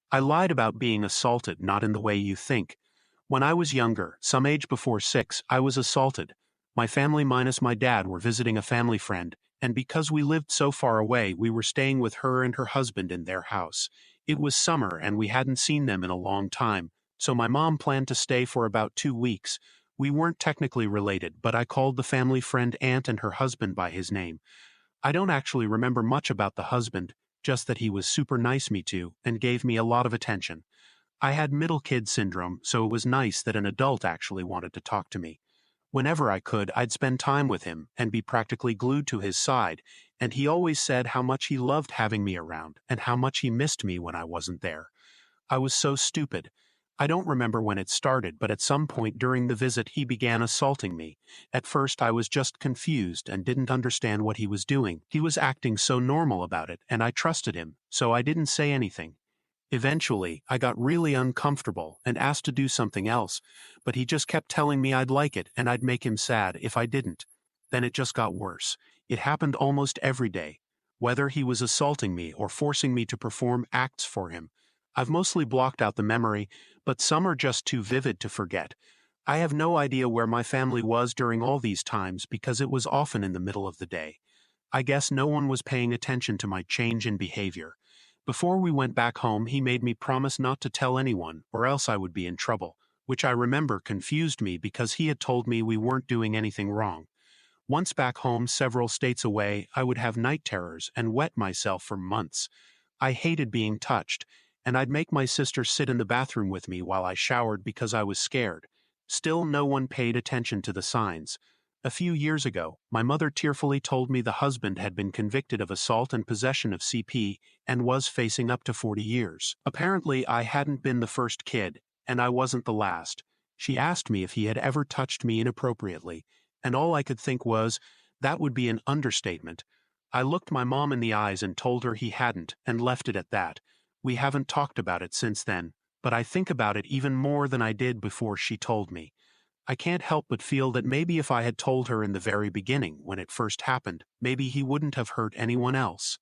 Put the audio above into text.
I lied about being assaulted, not in the way you think. When I was younger, some age before 6, I was assaulted. My family minus my dad were visiting a family friend, and because we lived so far away, we were staying with her and her husband in their house. It was summer and we hadn't seen them in a long time, so my mom planned to stay for about 2 weeks. We weren't technically related, but I called the family friend aunt and her husband by his name. I don't actually remember much about the husband, just that he was super nice me to and gave me a lot of attention. I had middle kid syndrome, so it was nice that an adult actually wanted to talk to me. Whenever I could, I'd spend time with him and be practically glued to his side, and he always said how much he loved having me around and how much he missed me when I wasn't there. I was so stupid. I don't remember when it started, but at some point during the visit he began assaulting me. At first I was just confused and didn't understand what he was doing. He was acting so normal about it, and I trusted him, so I didn't say anything. Eventually, I got really uncomfortable and asked to do something else, but he just kept telling me I'd like it and I'd make him sad if I didn't. Then it just got worse. It happened almost every day, whether he was assaulting me or forcing me to perform acts for him. I've mostly blocked out the memory, but some are just too vivid to forget. I have no idea where my family was during all these times because it was often in the middle of the day. I guess no one was paying attention to my change in behavior. Before we went back home, he made me promise not to tell anyone, or else I would be in trouble, which I remember confused me because he had told me we weren't doing anything wrong. Once back home, several states away, I would have night terrors and wet myself for months. I hated being touched, and I'd make my sister sit in the bathroom with me while I showered because I was scared. Still, no one paid attention to the signs. A few years ago, my mother tearfully told me the husband had been convicted of assault and possession of CP and was facing up to 40 years. Apparently, I hadn't been the first kid, and I wasn't the last. She asked me if he had ever touched me inappropriately, and all I could think was, that would be an understatement. I looked my mom in the eyes and told her he hadn't, and left it at that. We haven't talked about it since then, but I think about it even more than I did before she told me. I can't help but feel that maybe if I had told her in the very beginning, when it first happened, maybe he wouldn't have hurt anyone else.